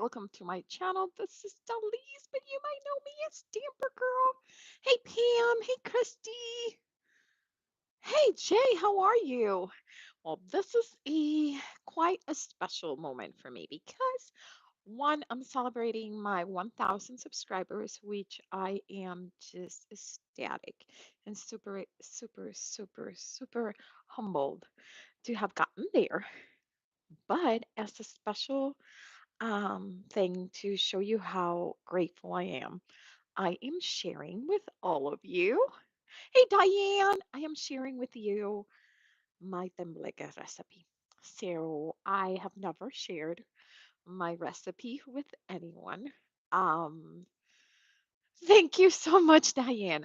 welcome to my channel. This is Delise, but you might know me as Stamper Girl. Hey Pam, hey Christy, hey Jay, how are you? Well, this is a quite a special moment for me because one, I'm celebrating my 1,000 subscribers, which I am just ecstatic and super humbled to have gotten there. But as a special thing to show you how grateful I am. I am sharing with all of you. Hey, Diane, I am sharing with you my tembleque recipe. So I have never shared my recipe with anyone. Um, Thank you so much, Diane.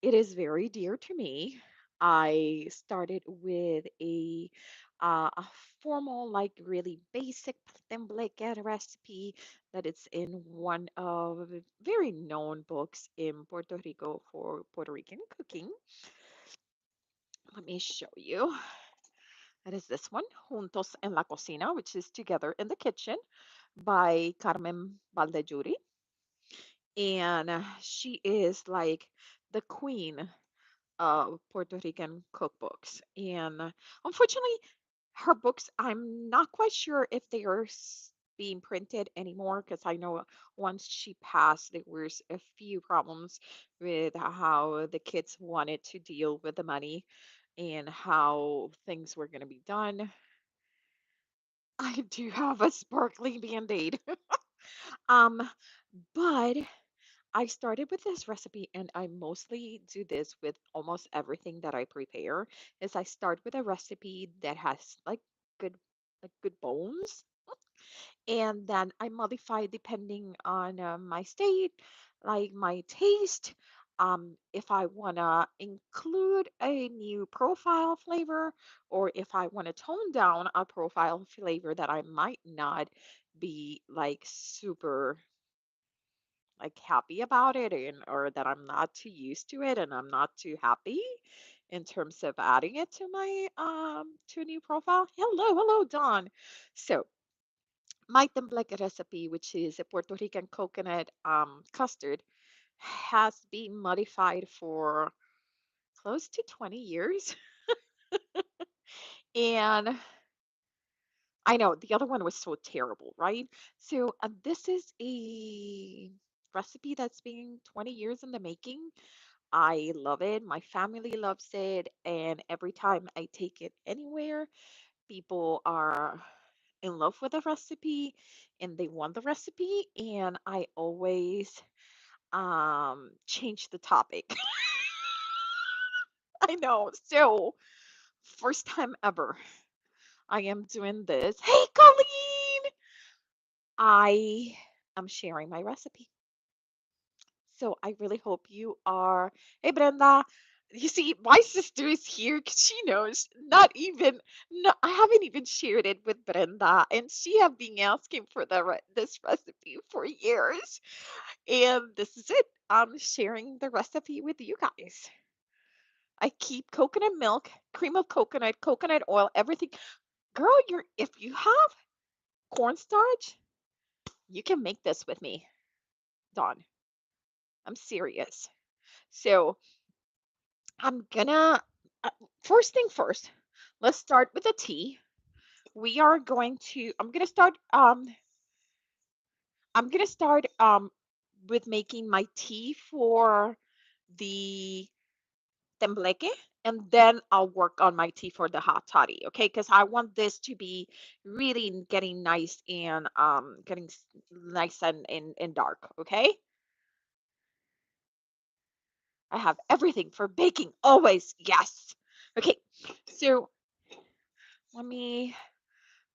It is very dear to me. I started with a formal, like really basic tembleque recipe that it's in one of the very known books in Puerto Rico for Puerto Rican cooking. Let me show you. That is this one, Juntos en la Cocina, which is Together in the Kitchen by Carmen Valdejuri. And she is like the queen Puerto Rican cookbooks. And unfortunately, her books, I'm not quite sure if they are being printed anymore because I know once she passed, there was a few problems with how the kids wanted to deal with the money and how things were going to be done. I do have a sparkly band-aid. um, but I started with this recipe and I mostly do this with almost everything that I prepare is I start with a recipe that has good good bones and then I modify depending on my state, like my taste. If I want to include a new profile flavor or if I want to tone down a profile flavor that I might not be like super like happy about it and or that I'm not too used to it and I'm not too happy in terms of adding it to my to a new profile. Hello, Don. So my tembleque recipe, which is a Puerto Rican coconut custard, has been modified for close to 20 years. And I know the other one was so terrible, right? So this is a recipe that's been 20 years in the making. I love it. My family loves it. And every time I take it anywhere, people are in love with the recipe and they want the recipe. And I always change the topic. I know. So, first time ever, I am doing this. Hey, Colleen! I am sharing my recipe. So I really hope you are. Hey, Brenda. You see, my sister is here because she knows not even, no, I haven't even shared it with Brenda, and she have been asking for this recipe for years. And this is it. I'm sharing the recipe with you guys. I keep coconut milk, cream of coconut, coconut oil, everything. Girl, if you have cornstarch, you can make this with me, Dawn. I'm serious. So I'm gonna uh, first thing first. Let's start with the tea. We are going to. I'm gonna start with making my tea for the tembleque, and then I'll work on my tea for the hot toddy. Okay, because I want this to be really getting nice and nice and dark. Okay, I have everything for baking always. Yes. Okay, so let me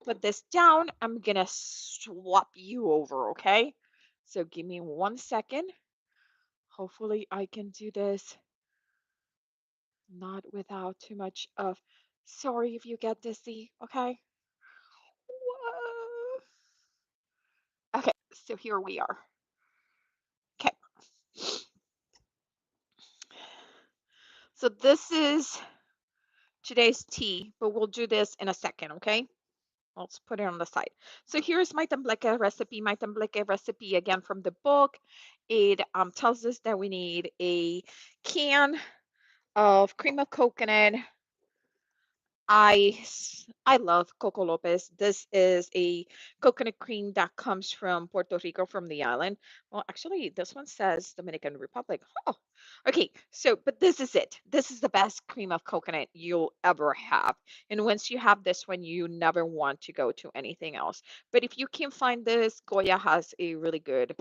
put this down. I'm gonna swap you over, okay? So give me 1 second. Hopefully I can do this not without too much of, sorry if you get dizzy, okay? Whoa. Okay, so here we are. Okay, so this is today's tea, but we'll do this in a second, okay? Let's put it on the side. So here's my tembleque recipe. My tembleque recipe again from the book. It tells us that we need a can of cream of coconut. I love Coco Lopez. This is a coconut cream that comes from Puerto Rico, from the island. Well, actually, this one says Dominican Republic. Oh, okay. So, but this is it. This is the best cream of coconut you'll ever have. And once you have this one, you never want to go to anything else. But if you can find this, Goya has a really good.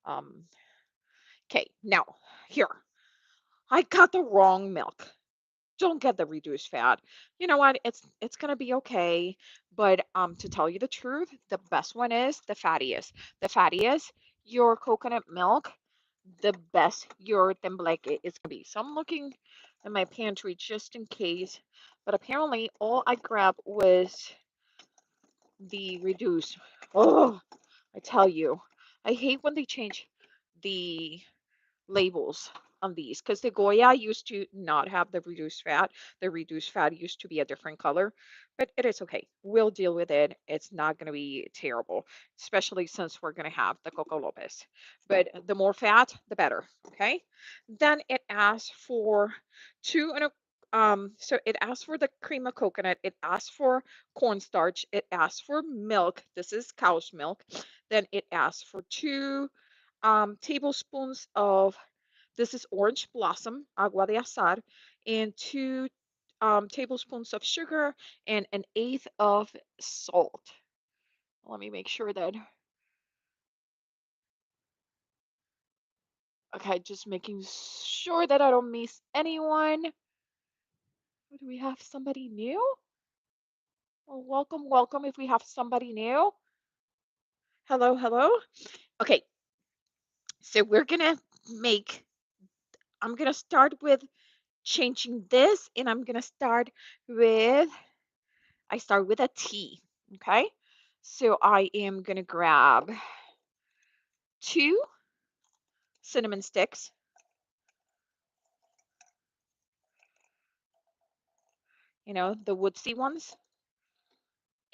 Um, okay, now here, I got the wrong milk. Don't get the reduced fat. You know what? It's gonna be okay. But to tell you the truth, the best one is the fattiest. The fattiest, your coconut milk, the best your tembleque is gonna be. So I'm looking in my pantry just in case. But apparently all I grabbed was the reduced. Oh, I tell you, I hate when they change the labels on these because the Goya used to not have the reduced fat. The reduced fat used to be a different color, but it is okay. We'll deal with it. It's not going to be terrible, especially since we're going to have the Coco Lopez. But the more fat, the better. Okay. Then it asks for two and a so it asks for the cream of coconut, it asks for cornstarch, it asks for milk. This is cow's milk. Then it asks for two tablespoons of this is orange blossom, agua de azar, and two tablespoons of sugar and an eighth of salt. Let me make sure that, okay, just making sure that I don't miss anyone. Do we have somebody new? Well, welcome, welcome if we have somebody new. Hello, hello. Okay, so we're gonna make, I'm gonna start with changing this and I'm gonna start with I start with a T. Okay. So I am going to grab two cinnamon sticks, the woodsy ones,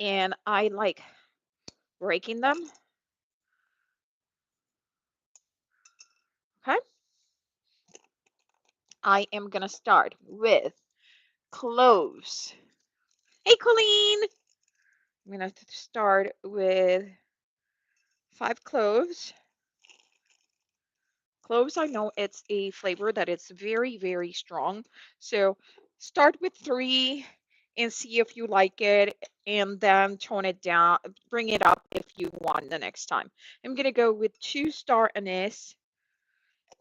and I like breaking them. Okay. I am going to start with cloves. Hey, Colleen. I'm going to start with 5 cloves. Cloves, I know it's a flavor that it's very, very strong. So start with 3 and see if you like it, and then tone it down, bring it up if you want the next time. I'm going to go with 2 star anise.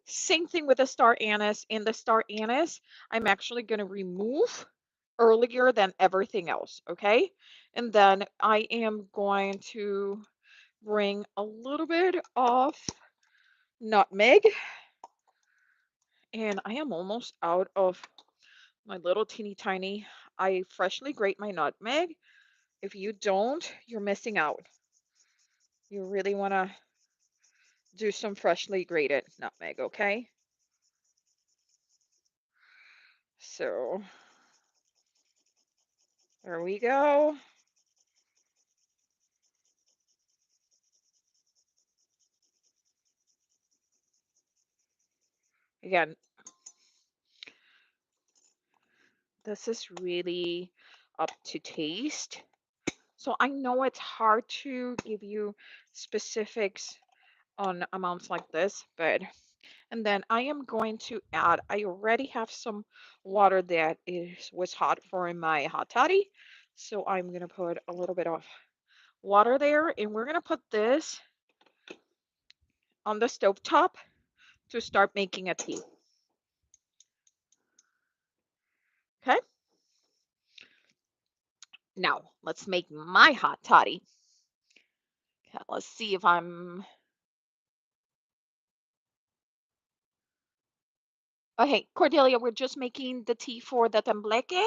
Same thing with the star anise. In the star anise, I'm actually going to remove earlier than everything else. Okay. And then I am going to bring a little bit of nutmeg. And I am almost out of my little teeny tiny. I freshly grate my nutmeg. If you don't, you're missing out. You really want to do some freshly grated nutmeg, okay? So there we go. Again, this is really up to taste. So I know it's hard to give you specifics on amounts like this, but and then I am going to add, I already have some water that was hot for my hot toddy. So I'm going to put a little bit of water there and we're going to put this on the stove top to start making a tea. Okay. Now let's make my hot toddy. Okay, let's see if I'm, okay, Cordelia, we're just making the tea for the tembleque.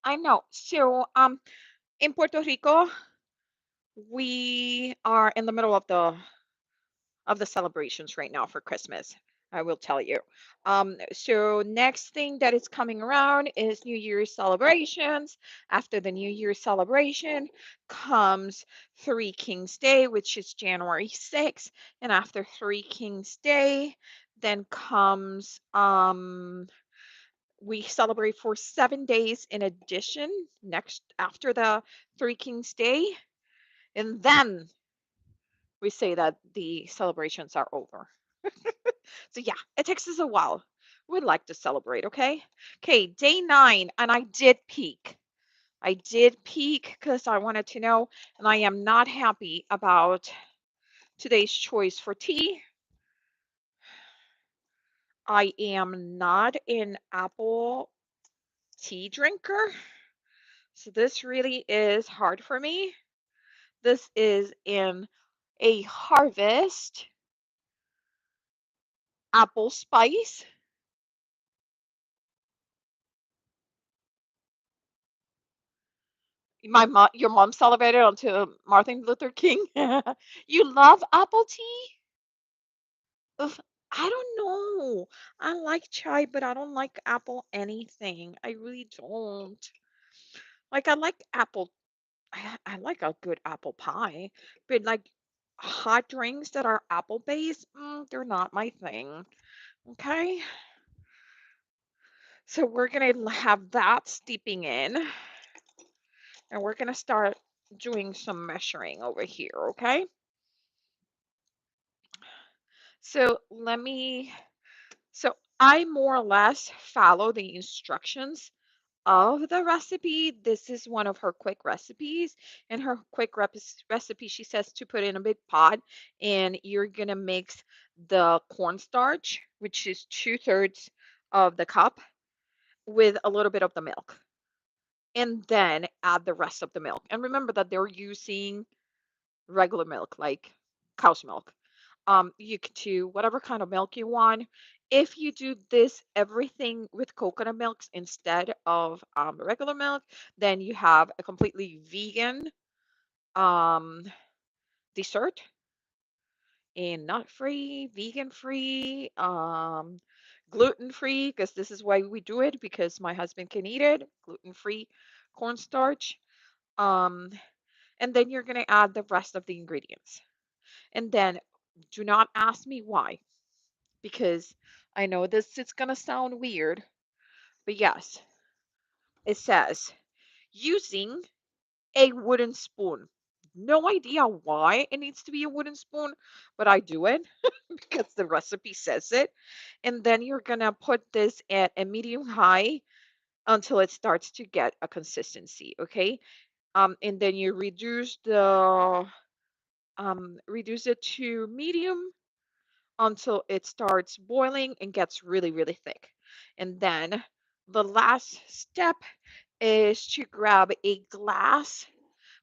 I know. So, in Puerto Rico, we are in the middle of the celebrations right now for Christmas. I will tell you. So next thing that is coming around is New Year's celebrations. After the New Year's celebration comes Three Kings Day, which is January 6th. And after Three Kings Day, then comes we celebrate for 7 days in addition next after the Three Kings Day. And then we say that the celebrations are over. So yeah, it takes us a while. We'd like to celebrate, okay? Okay, day 9, and I did peek. I did peek because I wanted to know, and I am not happy about today's choice for tea. I am not an apple tea drinker, so this really is hard for me. This is in a harvest apple spice. Your mom celebrated until Martin Luther King. You love apple tea? Ugh, I don't know. I like chai, but I don't like apple anything. I really don't. Like I like apple. I like a good apple pie, but like hot drinks that are apple based, they're not my thing. Okay, so we're gonna have that steeping in, and we're gonna start doing some measuring over here. Okay, so let me. So I more or less follow the instructions of the recipe. This is one of her quick recipes. In her quick recipe, she says to put in a big pot and you're going to mix the cornstarch, which is 2/3 of the cup, with a little bit of the milk. And then add the rest of the milk. And remember that they're using regular milk, like cow's milk. You can do whatever kind of milk you want. If you do this everything with coconut milks instead of regular milk, then you have a completely vegan um, dessert and nut free, vegan free, gluten free, because this is why we do it because my husband can eat it, gluten free cornstarch. Um, and then you're going to add the rest of the ingredients. And then do not ask me why, because I know this is going to sound weird, but yes, it says using a wooden spoon. No idea why it needs to be a wooden spoon, but I do it because the recipe says it. And then you're going to put this at a medium high until it starts to get a consistency, okay? And then you reduce it to medium until it starts boiling and gets really, really thick. And then the last step is to grab a glass.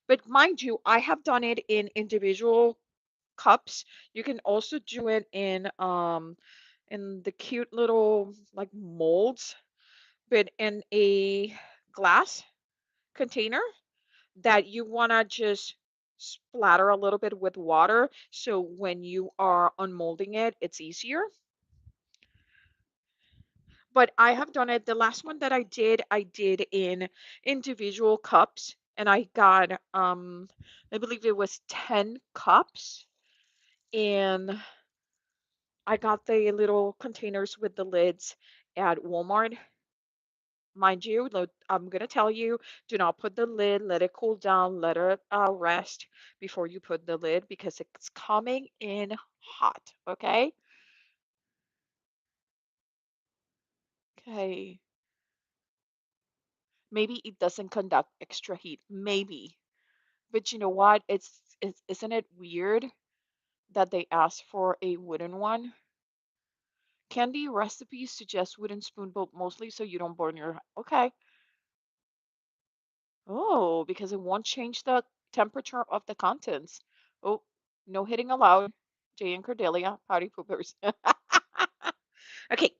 But mind you, I have done it in individual cups. You can also do it in the cute little like molds, but in a glass container that you want to just splatter a little bit with water so when you are unmolding it, it's easier. But I have done it. The last one that I did in individual cups, and I got I believe it was 10 cups, and I got the little containers with the lids at Walmart. Mind you, I'm gonna tell you, do not put the lid, let it cool down, let it rest before you put the lid because it's coming in hot, okay? Okay. Maybe it doesn't conduct extra heat. Maybe. But you know what? Isn't it weird that they ask for a wooden one? Candy recipes suggest wooden spoon, but mostly so you don't burn your. Okay. Oh, because it won't change the temperature of the contents. Oh, no hitting allowed. Jay and Cordelia, party poopers. Okay.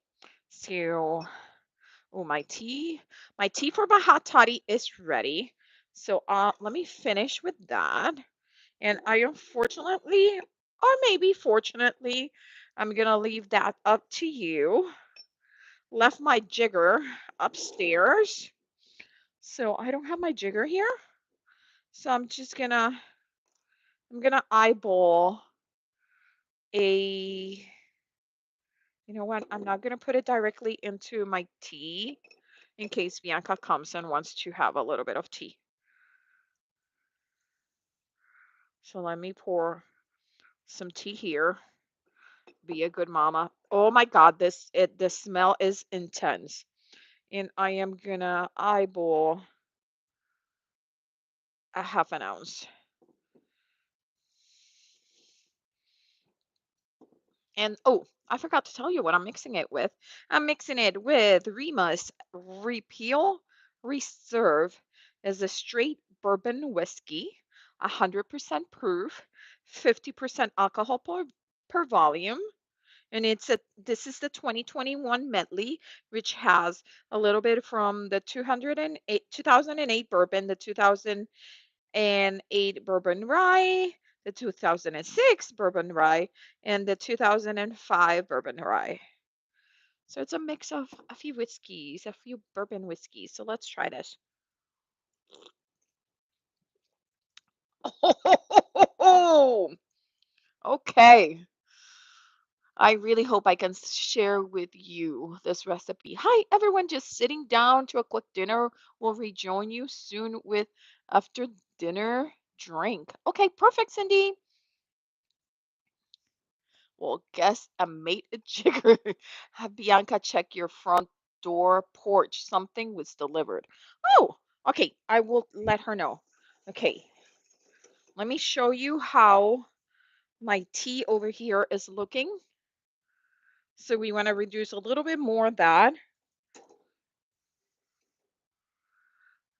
So, oh, my tea for my hot toddy is ready. So, let me finish with that. And I unfortunately, or maybe fortunately, I'm gonna leave that up to you. Left my jigger upstairs. So I don't have my jigger here. So I'm gonna eyeball a, you know what? I'm not gonna put it directly into my tea in case Bianca comes and wants to have a little bit of tea. So let me pour some tea here. Be a good mama. Oh my God, the smell is intense. And I am gonna eyeball a half an ounce. And oh, I forgot to tell you what I'm mixing it with. I'm mixing it with Rima's Repeal Reserve is a straight bourbon whiskey, 100% proof, 50% alcohol per volume. And this is the 2021 medley, which has a little bit from the 2008 bourbon, the 2008 bourbon rye, the 2006 bourbon rye, and the 2005 bourbon rye. So it's a mix of a few whiskeys, a few bourbon whiskeys. So let's try this. Oh, okay. I really hope I can share with you this recipe. Hi, everyone, just sitting down to a quick dinner. We'll rejoin you soon with after dinner drink. Okay, perfect, Cindy. Well, guess a mate a jigger. Have Bianca check your front door porch. Something was delivered. Oh, okay. I will let her know. Okay, let me show you how my tea over here is looking. So we want to reduce a little bit more of that.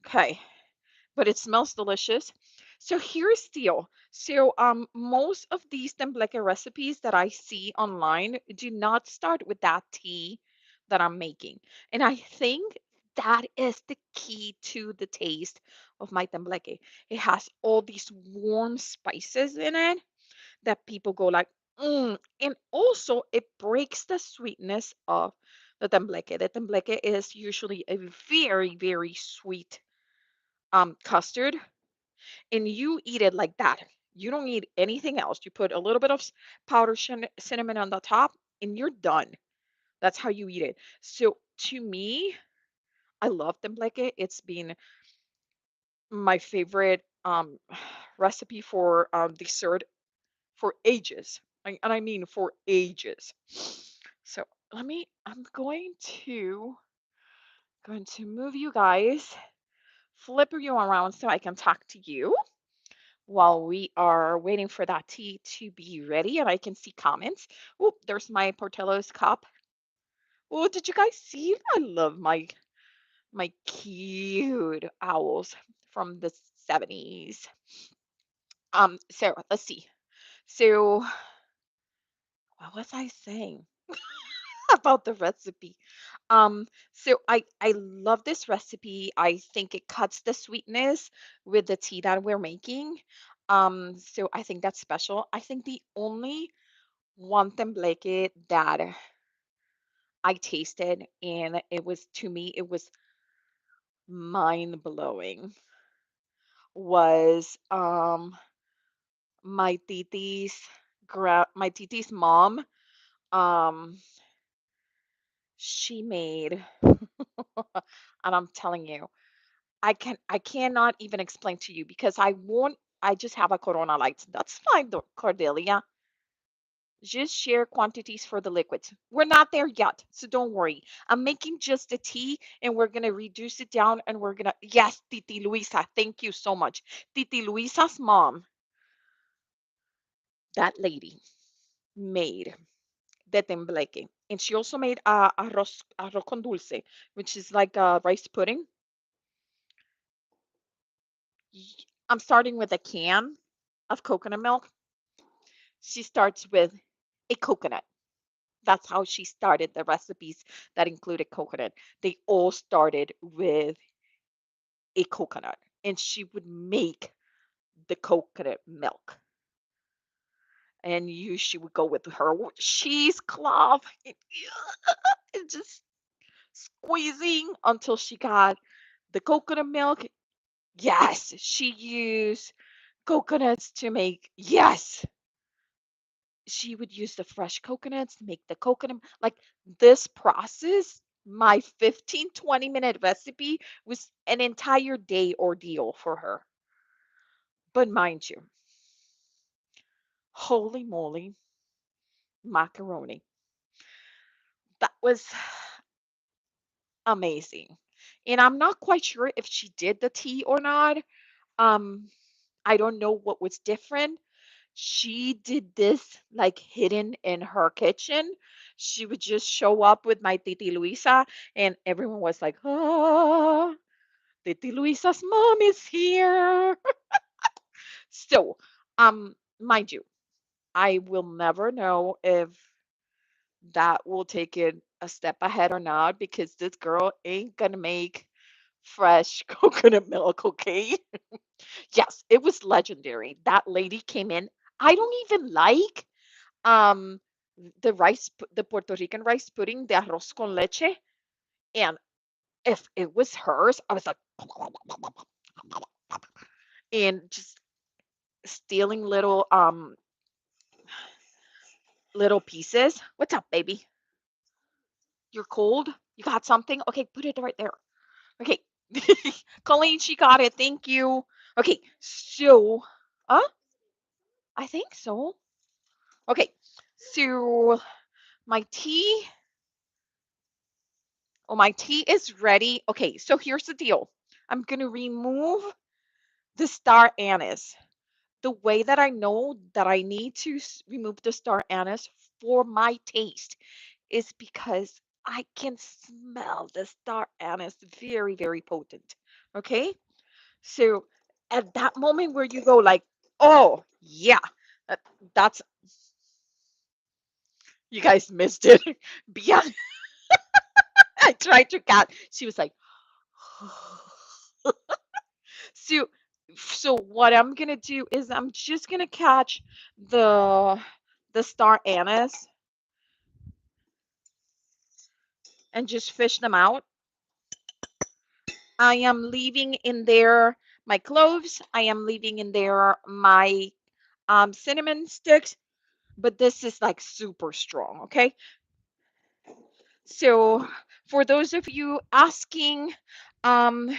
Okay, but it smells delicious. So here's the deal. So most of these tembleque recipes that I see online do not start with that tea that I'm making. And I think that is the key to the taste of my tembleque. It has all these warm spices in it that people go like, mm. And also it breaks the sweetness of the tembleque. The tembleque is usually a very, very sweet custard, and you eat it like that. You don't need anything else. You put a little bit of powdered cinnamon on the top, and you're done. That's how you eat it. So to me, I love tembleque. It's been my favorite recipe for dessert for ages. And I mean for ages. So I'm going to move you guys, flip you around so I can talk to you while we are waiting for that tea to be ready and I can see comments. Oh, there's my Portillo's cup. Oh, did you guys see? I love my cute owls from the 70s. So let's see. So what was I saying about the recipe? So I love this recipe. I think it cuts the sweetness with the tea that we're making. So I think that's special. I think the only one tembleque that I tasted and it was to me it was mind blowing was my titi's mom. Um, she made and I'm telling you, I cannot even explain to you because I just have a Corona Light. That's fine, Cordelia. Just share quantities for the liquids. We're not there yet, so don't worry. I'm making just the tea and we're going to reduce it down and we're going to, yes, Titi Luisa, thank you so much. Titi Luisa's mom, that lady, made the tembleque. And she also made arroz con dulce, which is like a rice pudding. I'm starting with a can of coconut milk. She starts with a coconut. That's how she started the recipes that included coconut. They all started with a coconut, and she would make the coconut milk. And you she would go with her cheesecloth and just squeezing until she got the coconut milk. Yes, she used coconuts to make, yes, she would use the fresh coconuts to make the coconut. Like this process, my 15-20 minute recipe was an entire day ordeal for her. But mind you, holy moly, macaroni. That was amazing. And I'm not quite sure if she did the tea or not. Um, I don't know what was different. She did this like hidden in her kitchen. She would just show up with my Titi Luisa, and everyone was like, "Ah, Titi Luisa's mom is here." So, mind you, I will never know if that will take it a step ahead or not because this girl ain't gonna make fresh coconut milk, okay? Yes, it was legendary. That lady came in. I don't even like um the Puerto Rican rice pudding, the arroz con leche, and if it was hers, I was like and just stealing little pieces. What's up, baby? You're cold? You got something? Okay, put it right there. Okay. Colleen, she got it. Thank you. Okay, so I think so. Okay. So my tea, my tea is ready. Okay, so here's the deal. I'm gonna remove the star anise. The way that I know that I need to remove the star anise for my taste is because I can smell the star anise very, very potent. Okay? So at that moment where you go like, "Oh, yeah. that- That's you guys missed it." Beyond I tried to cat. She was like, so what I'm gonna do is I'm just gonna catch the star anise and just fish them out. I am leaving in there my cloves. I am leaving in there my cinnamon sticks, but this is like super strong. Okay, so for those of you asking, um,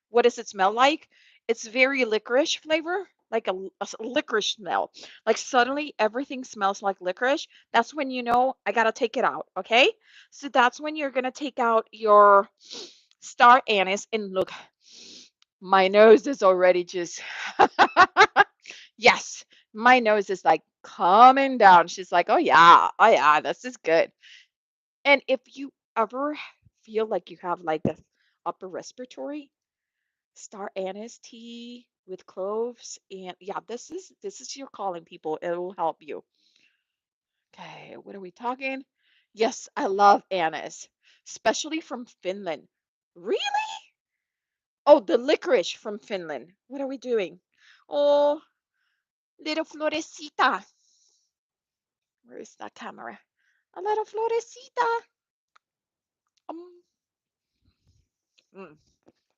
what does it smell like? It's very licorice flavor, like a licorice smell. Like suddenly everything smells like licorice. That's when you know I gotta take it out. Okay, so that's when you're gonna take out your star anise and look. My nose is already just yes, my nose is like coming down. She's like, oh yeah, this is good. And if you ever feel like you have like a upper respiratory, star anise tea with cloves and yeah, this is your calling, people. It will help you. Okay, what are we talking? Yes, I love anise, especially from Finland. Really? Oh, the licorice from Finland. What are we doing? Oh, little florecita. Where is that camera? A little florecita. Um, mm.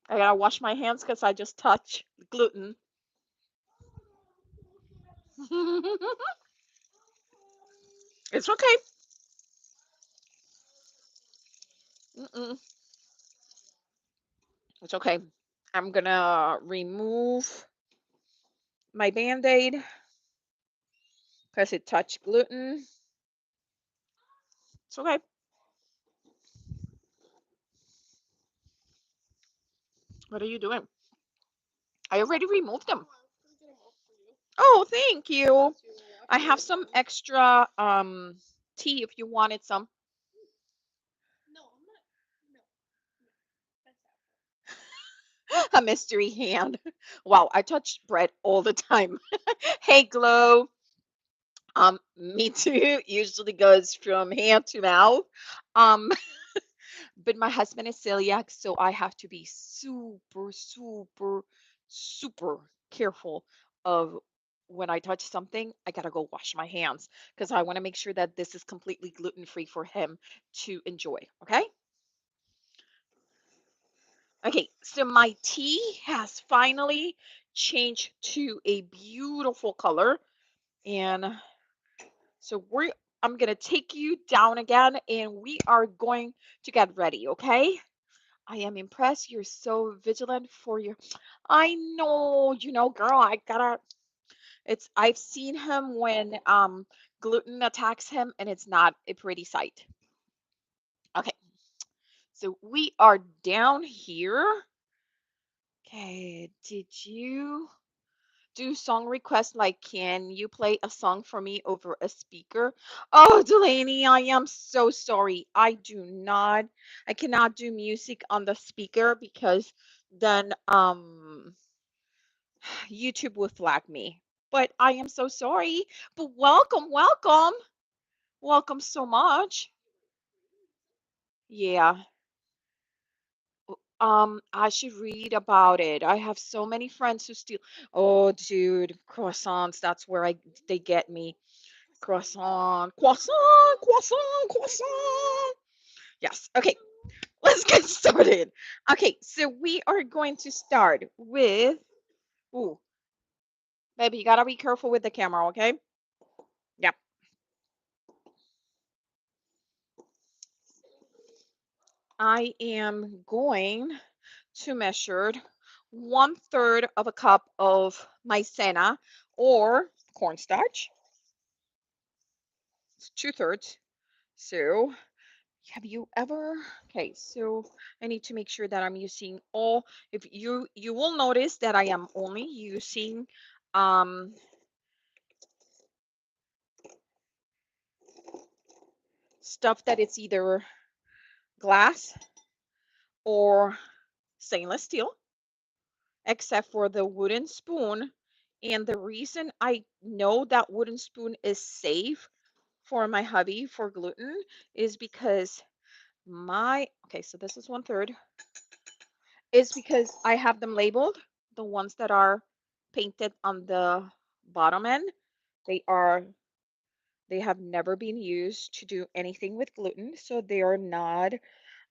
I gotta wash my hands because I just touched gluten. It's okay. Mm-mm. It's okay. I'm gonna remove my band-aid because it touched gluten. It's okay. What are you doing? I already removed them. Oh, thank you. I have some extra tea if you wanted some. A mystery hand. Wow, I touch bread all the time. Hey, Glow. Me too. Usually goes from hand to mouth. Um, but my husband is celiac, so I have to be super, super, super careful of when I touch something, I gotta go wash my hands because I want to make sure that this is completely gluten free for him to enjoy. Okay. Okay. So my tea has finally changed to a beautiful color. And so I'm gonna take you down again and we are going to get ready. Okay. I am impressed. You're so vigilant for your. I know, girl. I've seen him when gluten attacks him, and it's not a pretty sight. Okay, so we are down here. Okay, did you do song requests like can you play a song for me over a speaker? Oh, Delaney, I am so sorry. I cannot do music on the speaker because then YouTube will flag me. But I am so sorry. But welcome, welcome. Welcome so much. Yeah. I should read about it. I have so many friends who still, oh, dude, croissants. That's where they get me. Croissant, croissant, croissant, croissant. Yes. Okay. Let's get started. Okay. So we are going to start with, ooh, baby, you gotta be careful with the camera, okay? Yep. I am going to measure 1/3 of a cup of maizena or cornstarch. It's 2/3. So, have you ever? Okay, so I need to make sure that I'm using all. If you will notice that I am only using um, stuff that it's either glass or stainless steel, except for the wooden spoon. And the reason I know that wooden spoon is safe for my hubby for gluten is because okay, so this is 1/3, is because I have them labeled. The ones that are painted on the bottom end, they are they have never been used to do anything with gluten, so they are not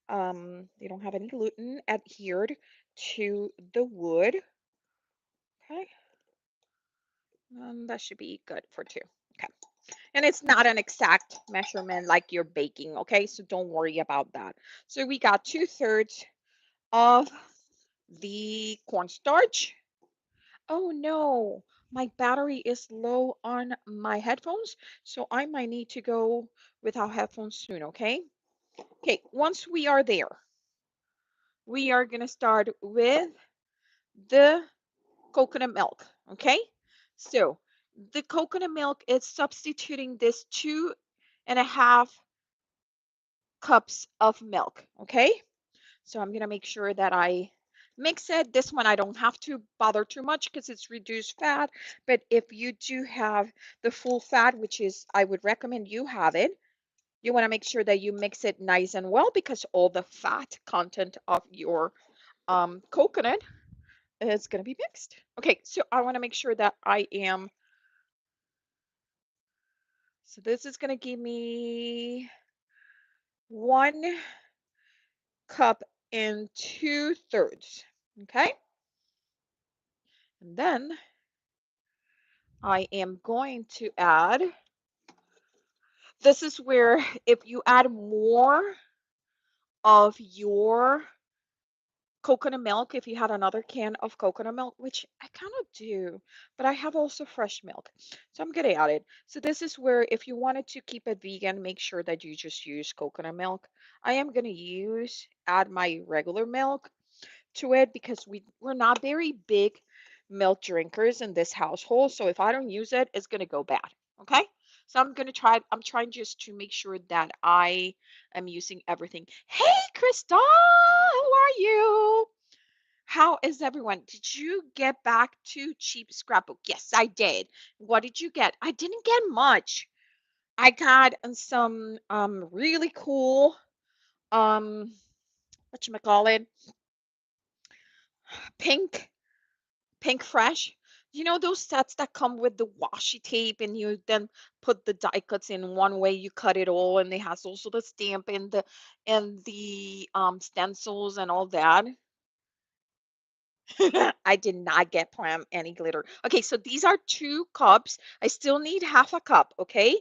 they don't have any gluten adhered to the wood. Okay, that should be good for two. Okay. And it's not an exact measurement like you're baking, okay? So don't worry about that. So we got 2/3 of the cornstarch. Oh no, my battery is low on my headphones, so I might need to go without headphones soon, okay? Okay, once we are there, we are gonna start with the coconut milk, okay? So the coconut milk is substituting this 2.5 cups of milk, okay? So I'm gonna make sure that I mix it. This one I don't have to bother too much because it's reduced fat, but if you do have the full fat, which is I would recommend you have it, you wanna make sure that you mix it nice and well because all the fat content of your coconut is gonna be mixed. Okay, so I wanna make sure that so this is gonna give me 1 cup and 2/3. Okay. And then I am going to add, this is where if you add more of your coconut milk, if you had another can of coconut milk, which I kind of do, but I have also fresh milk. So I'm going to add it. So this is where if you wanted to keep it vegan, make sure that you just use coconut milk. I am going to add my regular milk to it because we're not very big milk drinkers in this household. So if I don't use it, it's gonna go bad. Okay. So I'm trying just to make sure that I am using everything. Hey Krista, how are you? How is everyone? Did you get back to Cheap Scrapbook? Yes, I did. What did you get? I didn't get much. I got some really cool um whatchamacallit, pink pink fresh. You know those sets that come with the washi tape and you then put the die cuts in one way, you cut it all, and it has also the stamp and the stencils and all that. I did not get Pram any glitter. Okay, so these are 2 cups. I still need half a cup, okay?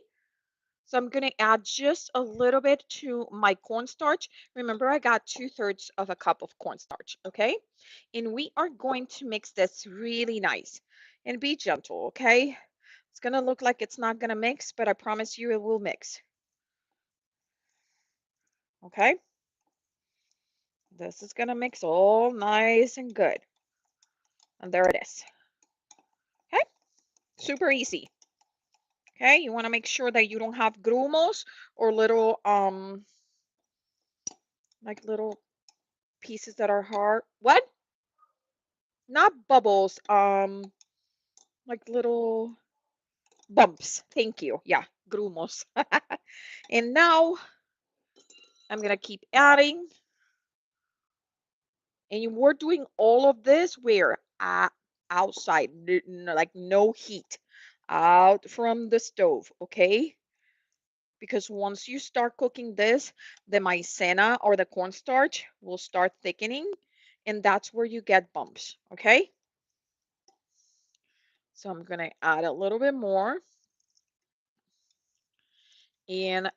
So I'm gonna add just a little bit to my cornstarch. Remember, I got 2/3 of a cup of cornstarch, okay? And we are going to mix this really nice and be gentle, okay? It's gonna look like it's not gonna mix, but I promise you it will mix, okay? This is gonna mix all nice and good. And there it is. Okay, super easy. Okay, you wanna make sure that you don't have grumos or little, like little pieces that are hard. What? Not bubbles, like little bumps. Thank you. Yeah, grumos. And now I'm gonna keep adding, and we're doing all of this where outside, like no heat, out from the stove. Okay, because once you start cooking this, the maizena or the cornstarch will start thickening, and that's where you get bumps. Okay, so I'm gonna add a little bit more, and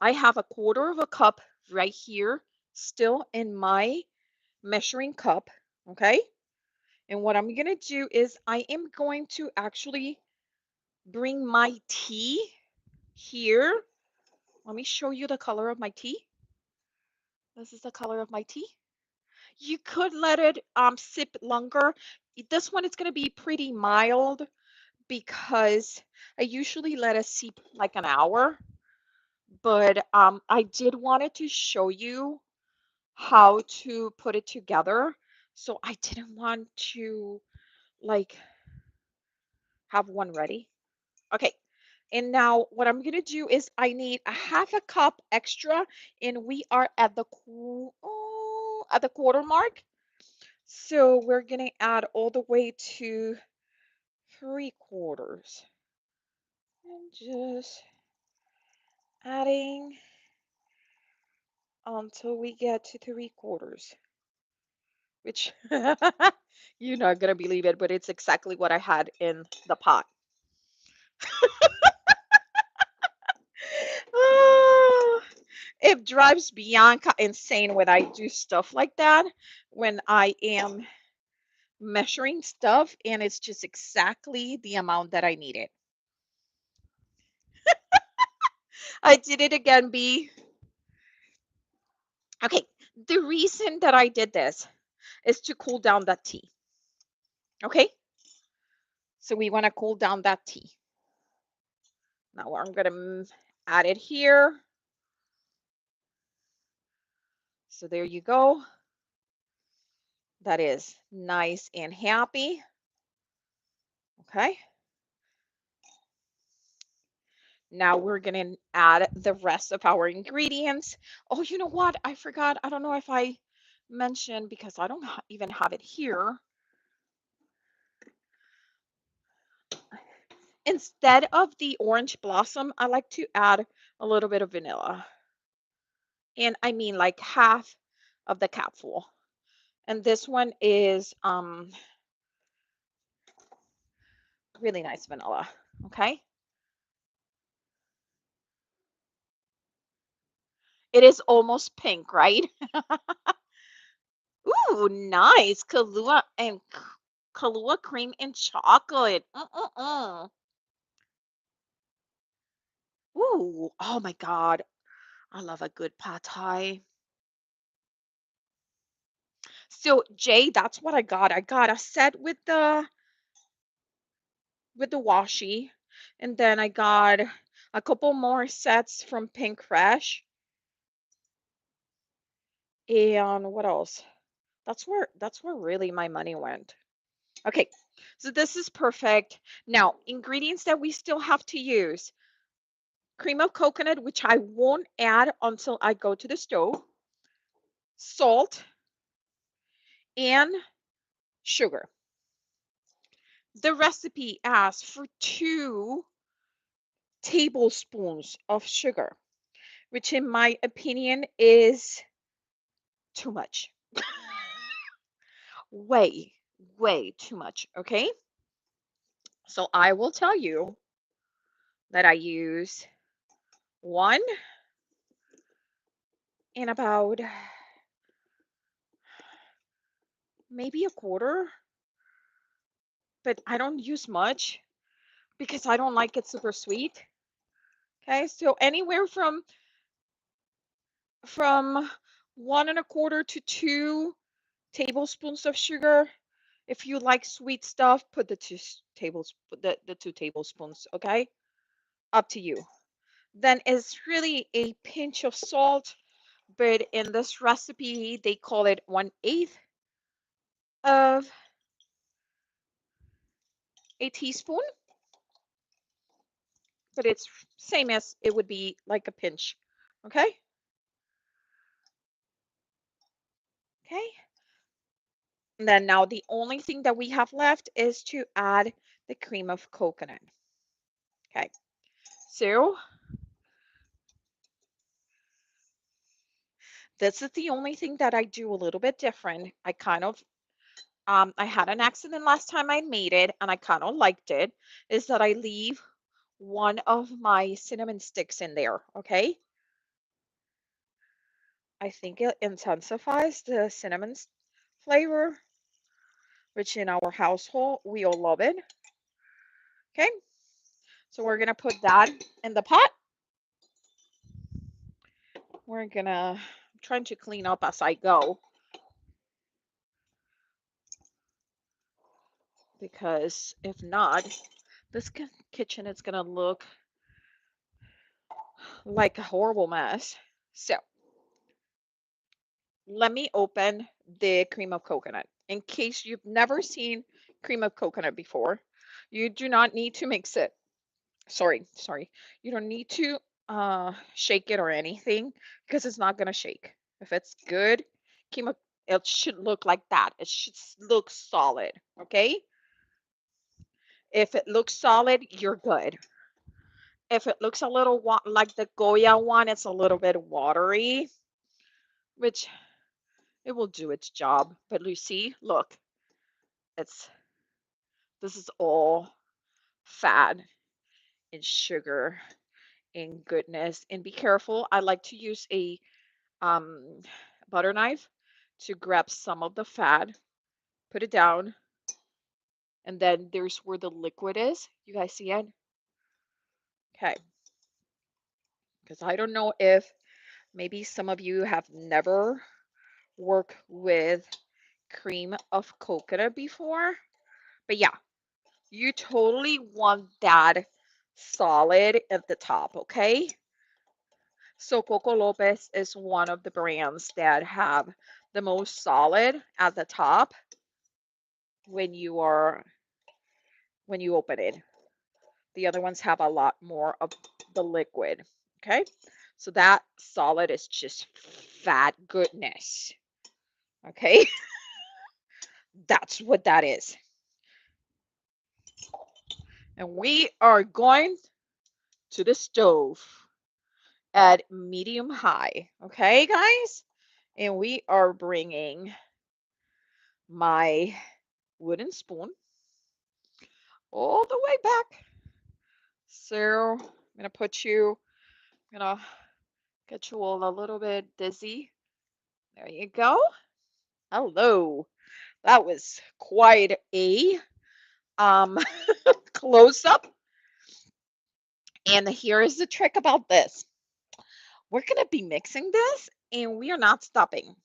I have a quarter of a cup right here still in my measuring cup, okay? And what I'm going to do is I am going to actually bring my tea here. Let me show you the color of my tea. This is the color of my tea. You could let it sip longer. This one is going to be pretty mild because I usually let it sip like an hour, but I did wanted to show you how to put it together. So I didn't want to like have one ready. Okay. And now what I'm going to do is I need a half a cup extra and we are at the at the quarter mark. So we're going to add all the way to 3/4 and just adding until we get to 3/4, which you're not going to believe it, but it's exactly what I had in the pot. Ah, it drives Bianca insane when I do stuff like that, when I am measuring stuff and it's just exactly the amount that I needed. I did it again, B. Okay, the reason that I did this is to cool down that tea. Okay, so we want to cool down that tea. Now I'm going to add it here. So there you go. That is nice and happy. Okay. Now we're going to add the rest of our ingredients. Oh, you know what? I forgot. I don't know if I mentioned because I don't even have it here. Instead of the orange blossom, I like to add a little bit of vanilla. And I mean like half of the capful. And this one is really nice vanilla. Okay. It is almost pink, right? Ooh, nice. Kahlua cream and chocolate. Ooh, oh my God. I love a good pad thai. So Jay, that's what I got. I got a set with the washi, and then I got a couple more sets from Pink Crash. And what else? That's where really my money went. Okay, so this is perfect. Now, ingredients that we still have to use: cream of coconut, which I won't add until I go to the stove, salt, and sugar. The recipe asks for 2 tablespoons of sugar, which in my opinion is too much. Way, way too much. Okay. So I will tell you that I use one and about maybe a quarter, but I don't use much because I don't like it super sweet. Okay. So anywhere from 1 1/4 to 2 tablespoons of sugar. If you like sweet stuff, put the 2 tablespoons, okay? Up to you. Then it's really a pinch of salt, but in this recipe, they call it 1/8 of a teaspoon, but it's same as it would be like a pinch, okay? Okay. And then now the only thing that we have left is to add the cream of coconut. Okay. So this is the only thing that I do a little bit different. I had an accident last time I made it, and I kind of liked it. Is that I leave one of my cinnamon sticks in there. Okay, I think it intensifies the flavor, which in our household we all love it. Okay, so we're gonna put that in the pot. We're gonna I'm trying to clean up as I go because if not, this kitchen is gonna look like a horrible mess. So let me open the cream of coconut. In case you've never seen cream of coconut before, you do not need to mix it. Sorry. You don't need to shake it or anything because it's not gonna shake. If it's good, cream of it should look like that. It should look solid. Okay. If it looks solid, you're good. If it looks a little like the Goya one, it's a little bit watery, which it will do its job. But Lucy, look, it's this is all fat and sugar and goodness. And be careful. I like to use a um, butter knife to grab some of the fat, put it down, and then there's where the liquid is. You guys see it? Okay. Because I don't know if maybe some of you have never worked with cream of coconut before. But yeah, you totally want that solid at the top, okay? So Coco Lopez is one of the brands that have the most solid at the top when you are when you open it. The other ones have a lot more of the liquid. Okay. So that solid is just fat goodness. Okay. That's what that is. And we are going to the stove at medium high. Okay, guys? And we are bringing my wooden spoon all the way back. So I'm gonna gonna get you all a little bit dizzy. There you go. Hello. That was quite a um close up. And here is the trick about this. We're gonna be mixing this and we are not stopping.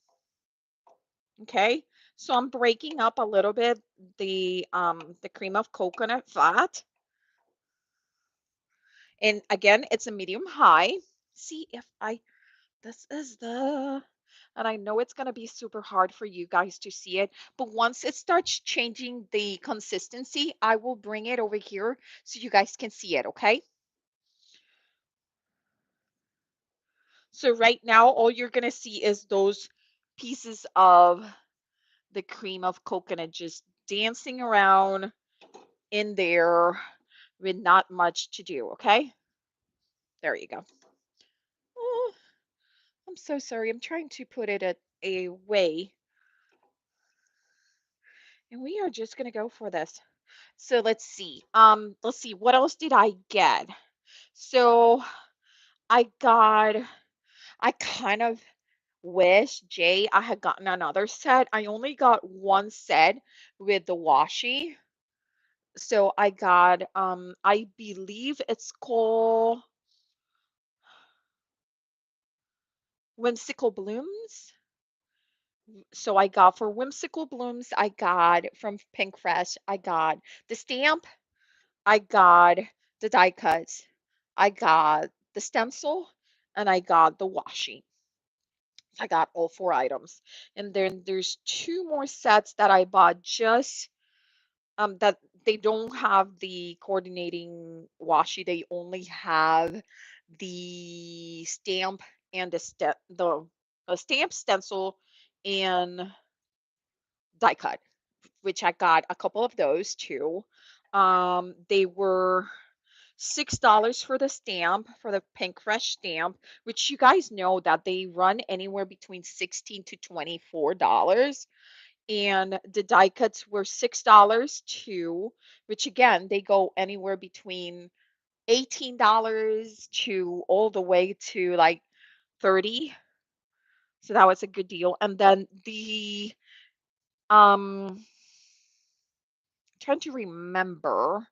Okay. So I'm breaking up a little bit the cream of coconut fat. And again, it's a medium high. See if I this is the and I know it's going to be super hard for you guys to see it, but once it starts changing the consistency, I will bring it over here so you guys can see it, okay? So right now, all you're going to see is those pieces of the cream of coconut just dancing around in there with not much to do, okay? There you go. Oh, I'm so sorry. I'm trying to put it away, and we are just gonna go for this. So let's see. Let's see. What else did I get? So I got. I kind of wish Jay I had gotten another set. I only got one set with the washi. So I got. I believe it's called Whimsical Blooms. So I got for Whimsical Blooms, I got from Pink Fresh, I got the stamp, I got the die cuts, I got the stencil, and I got the washi. I got all four items. And then there's two more sets that I bought just that they don't have the coordinating washi. They only have the stamp and the stamp stencil and die cut, which I got a couple of those too. They were $6 for the stamp, for the Pink Fresh stamp, which you guys know that they run anywhere between 16 to $24. And the die cuts were $6 too, which again, they go anywhere between $18 to all the way to like 30. So that was a good deal. And then the um trying to remember,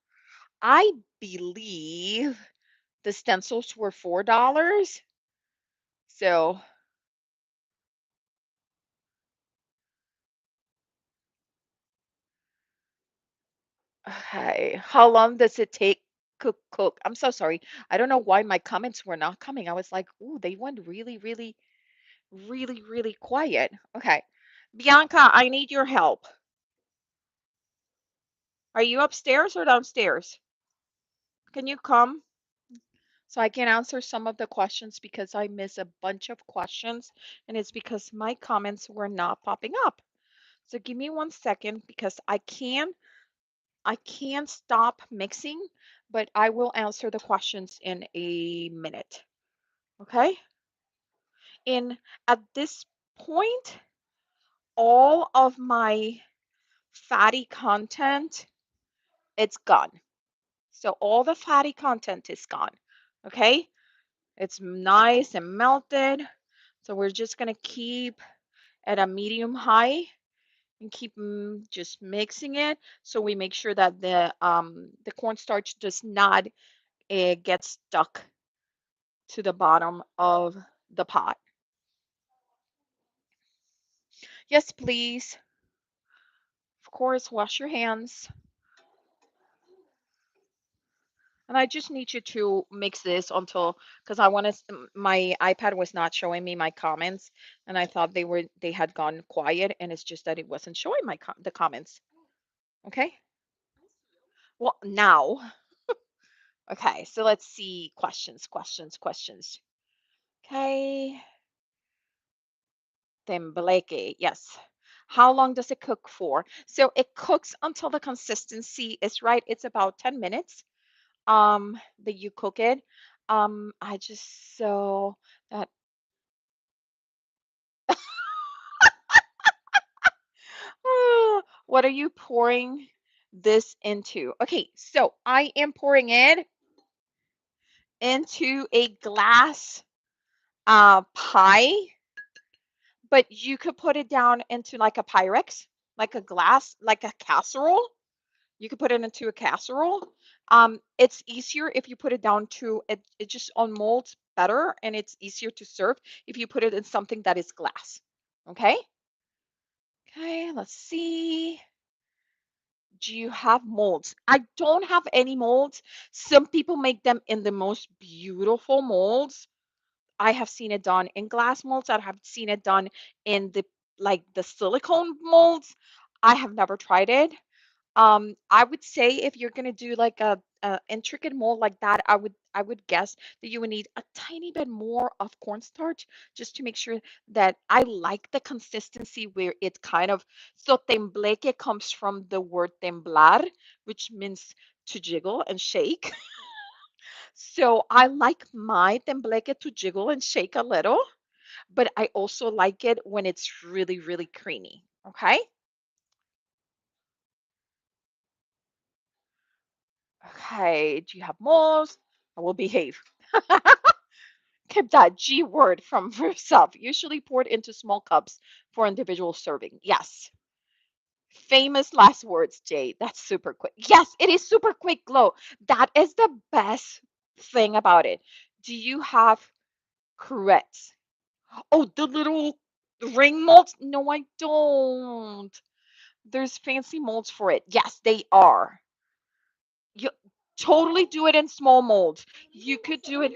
I believe the stencils were $4. So, okay. How long does it take cook? I'm so sorry. I don't know why my comments were not coming. I was like, "Ooh, they went really, really, really, really quiet." Okay. Bianca, I need your help. Are you upstairs or downstairs? Can you come so I can answer some of the questions because I miss a bunch of questions and it's because my comments were not popping up. So give me 1 second because I can't stop mixing, but I will answer the questions in a minute. Okay? And at this point, all of my fatty content, it's gone. So all the fatty content is gone. Okay? It's nice and melted. So we're just going to keep at a medium high and keep just mixing it so we make sure that the cornstarch does not get stuck to the bottom of the pot. Yes, please. Of course, wash your hands. And I just need you to mix this until, because I want to, my iPad was not showing me my comments, and I thought they had gone quiet, and it's just that it wasn't showing the comments. Okay. Well, now, okay. So let's see questions. Okay. Tembleque, yes. How long does it cook for? So it cooks until the consistency is right. It's about 10 minutes that you cook it. I just so that what are you pouring this into? Okay, so I am pouring it into a glass pie, but you could put it down into like a Pyrex, like a glass, like a casserole. You could put it into a casserole. It's easier if you put it down to it. It just unmolds better, and it's easier to serve if you put it in something that is glass. Okay. Okay. Let's see. Do you have molds? I don't have any molds. Some people make them in the most beautiful molds. I have seen it done in glass molds. I have seen it done in the silicone molds. I have never tried it. I would say if you're gonna do like a intricate mold like that, I would guess that you would need a tiny bit more of cornstarch just to make sure that I like the consistency where it kind of so tembleque comes from the word temblar, which means to jiggle and shake. So I like my tembleque to jiggle and shake a little, but I also like it when it's really, really creamy. Okay. Okay. Do you have molds? I will behave. Keep that G word from yourself, usually poured into small cups for individual serving. Yes. Famous last words, Jay. That's super quick. Yes, it is super quick glow. That is the best thing about it. Do you have Courettes? Oh, the little ring molds? No, I don't. There's fancy molds for it. Yes, they are. You totally do it in small molds. You could do it.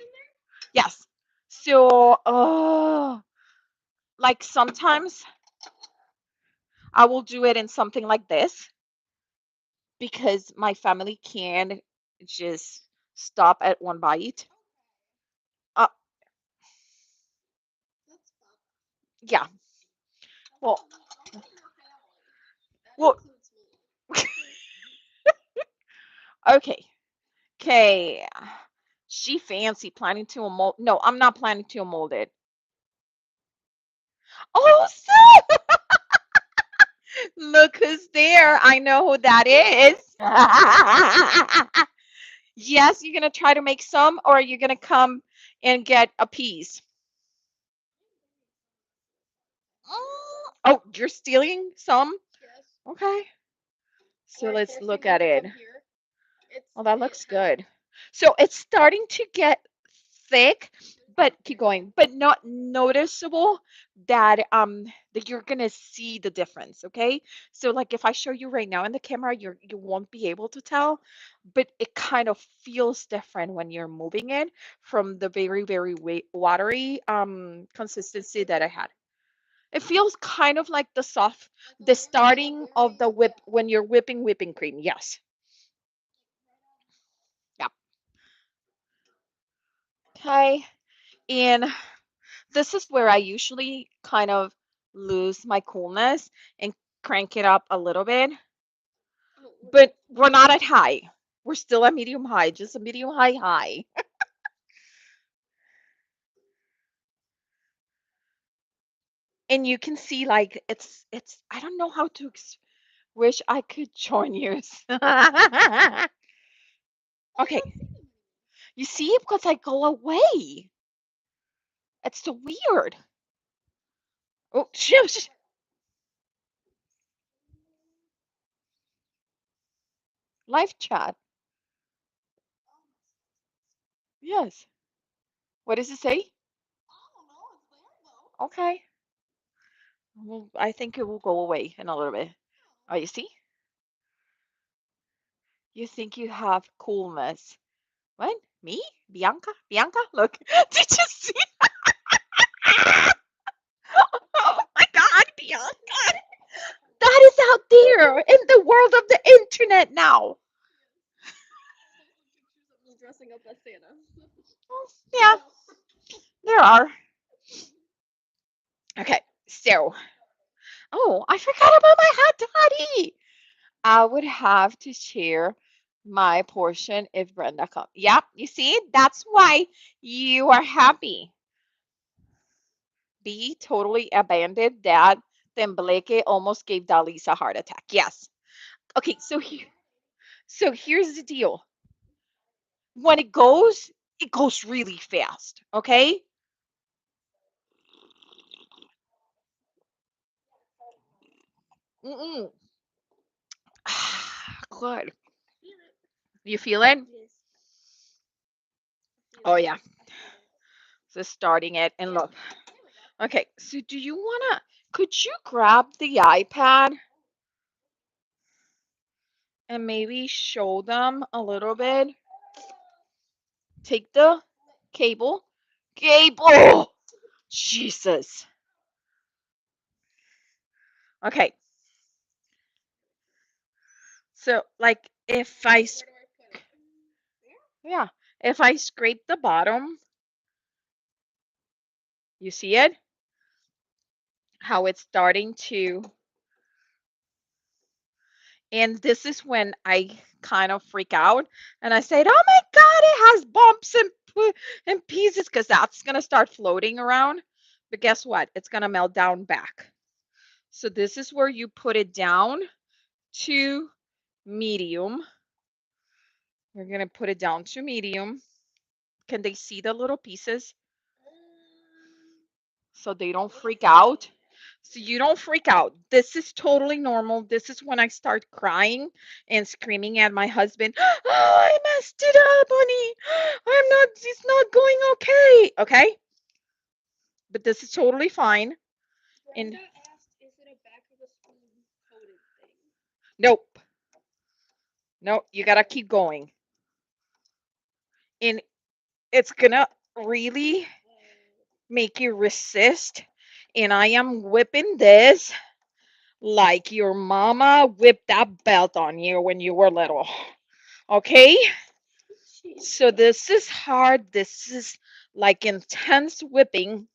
Yes. So, like sometimes I will do it in something like this because my family can just stop at one bite. Uh, yeah. Well, well, okay. Okay. She fancy planning to mold. No, I'm not planning to mold it. Oh, look who's there. I know who that is. Yes, you're gonna try to make some, or you're gonna come and get a piece. Oh, you're stealing some? Okay. So let's look at it. Well, that looks good. So it's starting to get thick, but keep going, but not noticeable that you're gonna see the difference, okay? So like if I show you right now in the camera, you won't be able to tell, but it kind of feels different when you're moving it from the very, very watery consistency that I had. It feels kind of like the starting of the whip when you're whipping cream. Yes. Yeah. Okay. And this is where I usually kind of lose my coolness and crank it up a little bit. But we're not at high. We're still at medium high, just a medium high. And you can see like it's I don't know how to wish I could join you. Okay. You see, because I go away. It's so weird. Oh, shoot. Live chat. Yes. What does it say? Okay. Well, I think it will go away in a little bit. Oh, you see? You think you have coolness. What? Me? Bianca? Bianca? Look. Did you see? Oh my God, Bianca. That is out there in the world of the internet now. Yeah, there are. Okay, so. Oh, I forgot about my hot toddy. I would have to share my portion if Brenda comes. Yep, you see, that's why you are happy. B totally abandoned that. Then Blake almost gave Dalis a heart attack. Yes. Okay, so here's the deal. When it goes really fast. Okay. Mm-mm. Good. You feel it? Oh yeah. So starting it and look. Okay, so do you wanna? Could you grab the iPad and maybe show them a little bit? Take the cable. Cable! Jesus. Okay, So, like, yeah, if I scrape the bottom, you see it? How it's starting to, and this is when I kind of freak out and I said, "Oh my God, it has bumps and and pieces," because that's gonna start floating around. But guess what? It's gonna melt down back. So this is where you put it down to medium. We're gonna put it down to medium. Can they see the little pieces so they don't freak out? So you don't freak out. This is totally normal. This is when I start crying and screaming at my husband, "Oh, I messed it up, honey. It's not going okay." Okay? But this is totally fine. And nope. No, you gotta keep going. And it's gonna really make you resist. And I am whipping this like your mama whipped that belt on you when you were little. Okay? So this is hard. This is like intense whipping.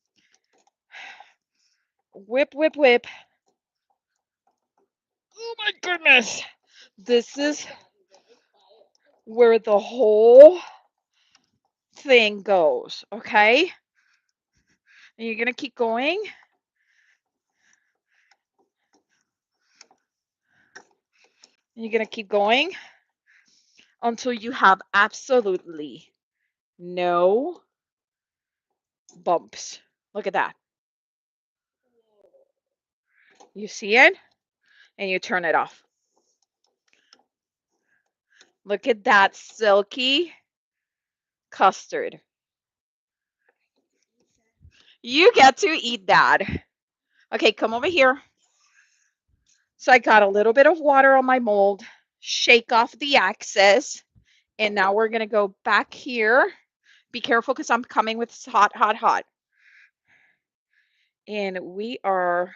Whip, whip, whip. Oh my goodness. This is where the whole thing goes. Okay? And you're going to keep going. And you're going to keep going until you have absolutely no bumps. Look at that. You see it? And you turn it off. Look at that silky custard. You get to eat that. Okay, come over here. So I got a little bit of water on my mold, shake off the excess, and now we're gonna go back here. Be careful because I'm coming with hot, hot, hot. And we are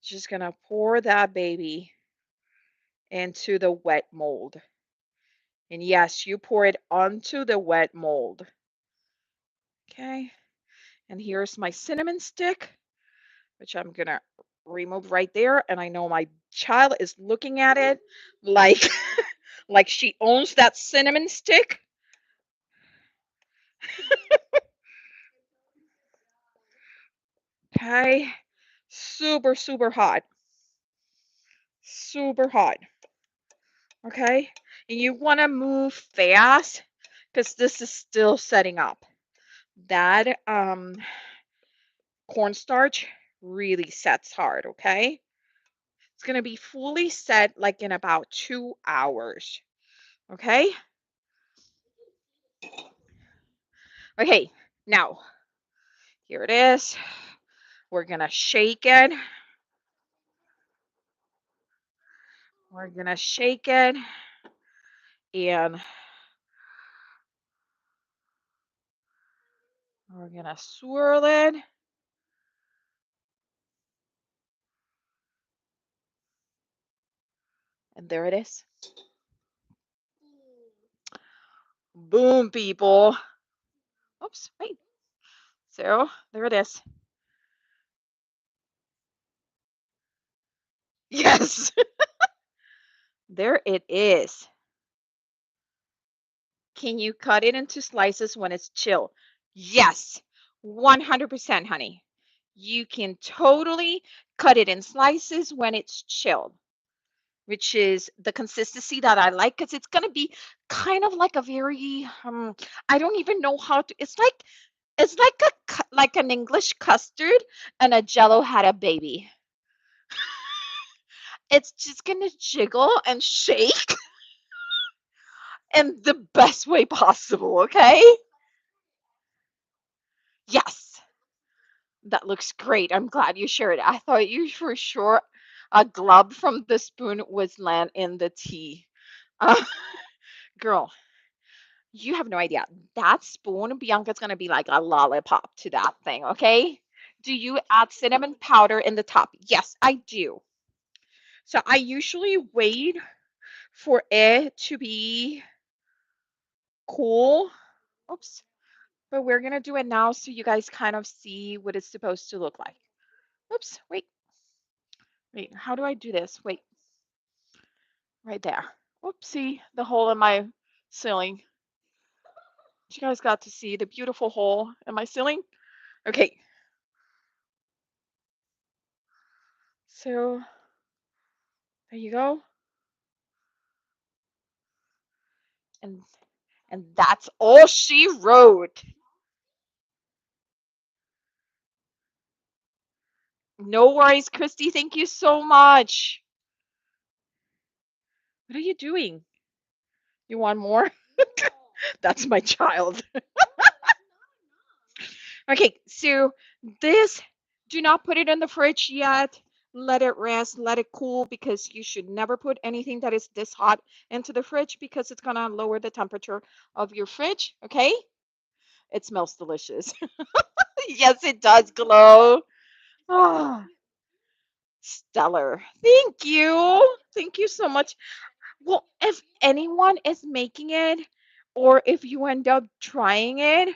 just gonna pour that baby into the wet mold. And yes, you pour it onto the wet mold. Okay. And here's my cinnamon stick, which I'm gonna remove right there. And I know my child is looking at it like like she owns that cinnamon stick. Okay. Super, super hot. Super hot. Okay. And you want to move fast because this is still setting up. That cornstarch really sets hard. Okay. It's going to be fully set like in about 2 hours. Okay. Okay. Now, here it is. We're going to shake it. We're going to shake it. And we're going to swirl it. And there it is. Boom, people. Oops, wait. So there it is. Yes, there it is. Can you cut it into slices when it's chill? Yes, 100%, honey. You can totally cut it in slices when it's chilled, which is the consistency that I like because it's going to be kind of like a very I don't even know how to it's like like an English custard and a jello had a baby. It's just going to jiggle and shake in the best way possible, okay? Yes, that looks great. I'm glad you shared it. I thought you for sure a glub from the spoon was land in the tea. Uh, girl, you have no idea. That spoon, Bianca's gonna be like a lollipop to that thing, okay? Do you add cinnamon powder in the top? Yes, I do. So I usually wait. for it to be cool. Oops. But we're gonna do it now so you guys kind of see what it's supposed to look like. Oops, wait, how do I do this? Wait, right there. Oopsie, the hole in my ceiling. You guys got to see the beautiful hole in my ceiling? Okay, so there you go. And that's all she wrote. No worries, Christy. Thank you so much. What are you doing? You want more? That's my child. Okay, so this, do not put it in the fridge yet. Let it rest, let it cool, because you should never put anything that is this hot into the fridge because it's gonna lower the temperature of your fridge. Okay? It smells delicious. Yes, it does glow. Ah, stellar. Thank you. Thank you so much. Well, if anyone is making it, or if you end up trying it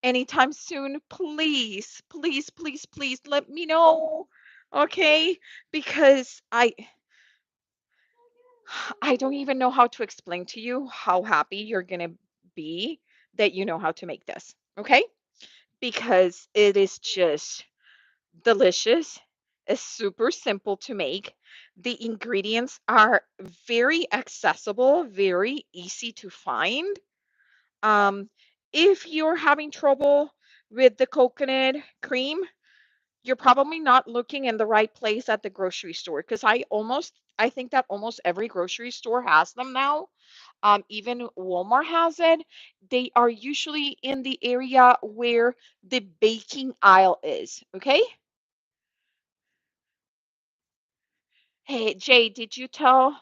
anytime soon, please, please, please, please let me know. Okay? Because I don't even know how to explain to you how happy you're going to be that you know how to make this. Okay? Because it is just delicious. It's super simple to make. The ingredients are very accessible, very easy to find. Um, if you're having trouble with the coconut cream, you're probably not looking in the right place at the grocery store, because I think that almost every grocery store has them now. Even Walmart has it. They are usually in the area where the baking aisle is. Okay. Hey, Jay, did you tell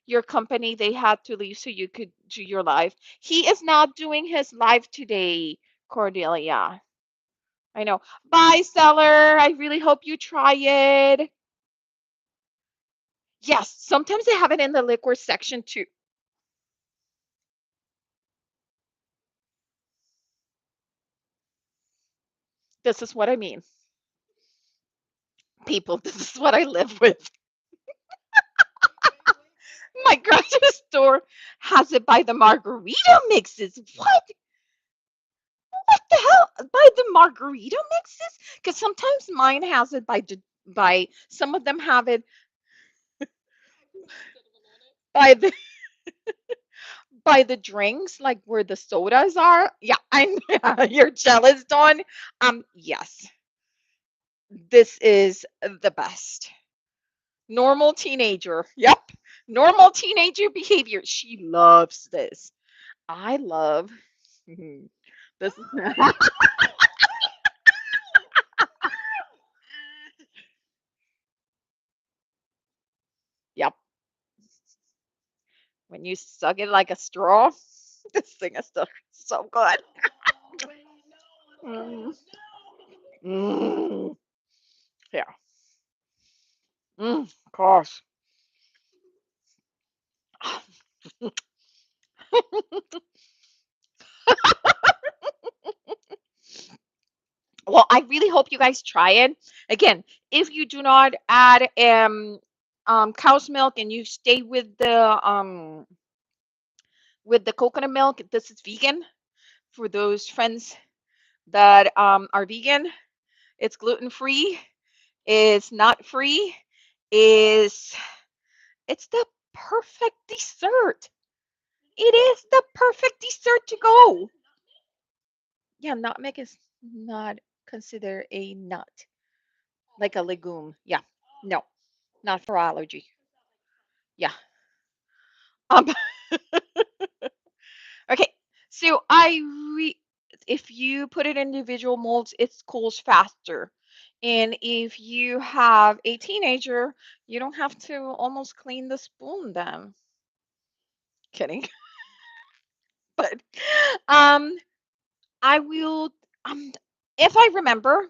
your company they had to leave so you could do your live? He is not doing his live today, Cordelia. I know. Bye, seller. I really hope you try it. Yes, sometimes they have it in the liquor section too. This is what I mean. People, this is what I live with. My grocery store has it by the margarita mixes. What? What the hell? By the margarita mixes? Because sometimes mine has it by some of them have it by the by the drinks, like where the sodas are. Yeah, I'm you're jealous, Dawn. Yes, this is the best. Normal teenager. Yep. Normal teenager behavior. She loves this. I love this. Yep. When you suck it like a straw, this thing is still so good. Mm. Mm. Yeah. Gosh. Well, I really hope you guys try it. Again, if you do not add cow's milk and you stay with the coconut milk, this is vegan. For those friends that are vegan, it's gluten free. It's not free. Is It's the perfect dessert. It is the perfect dessert to go. Yeah, nutmeg is not considered a nut, like a legume. Yeah, no, not for allergy. Yeah. Um. Okay. So if you put it in individual molds, it cools faster. And if you have a teenager, you don't have to almost clean the spoon then. Kidding. But um I will um if I remember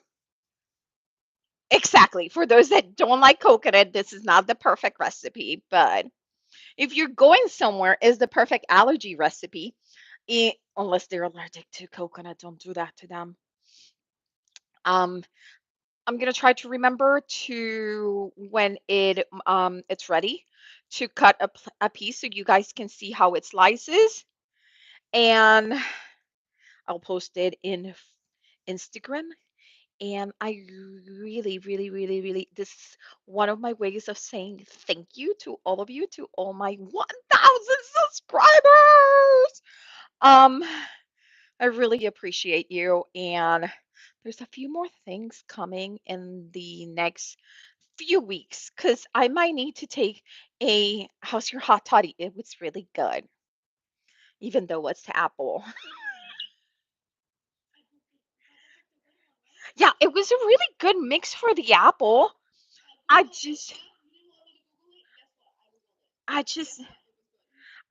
exactly, for those that don't like coconut, this is not the perfect recipe, but If you're going somewhere, is the perfect allergy recipe. Unless they're allergic to coconut, don't do that to them. Um, I'm gonna try to remember to when it's ready to cut a piece so you guys can see how it slices, and I'll post it in Instagram. And I really, really, really, really, this is one of my ways of saying thank you to all of you, to all my 1,000 subscribers. Um, I really appreciate you. And there's a few more things coming in the next few weeks because I might need to take how's your hot toddy? It was really good, even though it's apple. Yeah, it was a really good mix for the apple. I just, I just,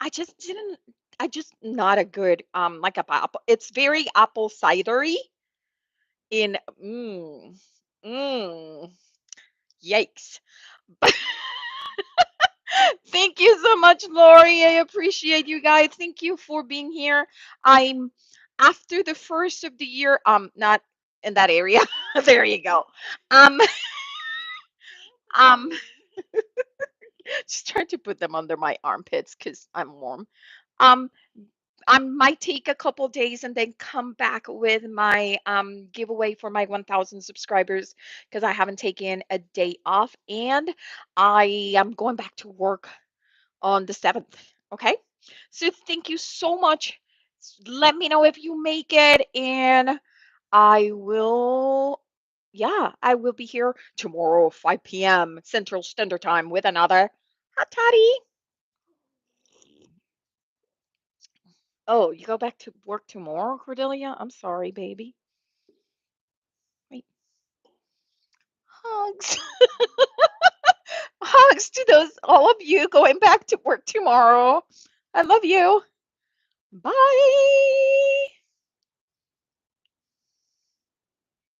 I just didn't. I just not a good like a apple. It's very apple cidery in mm, yikes. Thank you so much, Lori. I appreciate you guys. Thank you for being here. I'm after the first of the year. Not in that area. There you go. Um, um, just trying to put them under my armpits because I'm warm. Um, I might take a couple days and then come back with my giveaway for my 1,000 subscribers because I haven't taken a day off and I am going back to work on the 7th. Okay. So thank you so much. Let me know if you make it and I will, yeah, I will be here tomorrow, 5 p.m. Central Standard Time with another Hot Toddy. Oh, you go back to work tomorrow, Cordelia? I'm sorry, baby. Wait, hugs. Hugs to those all of you going back to work tomorrow. I love you. Bye.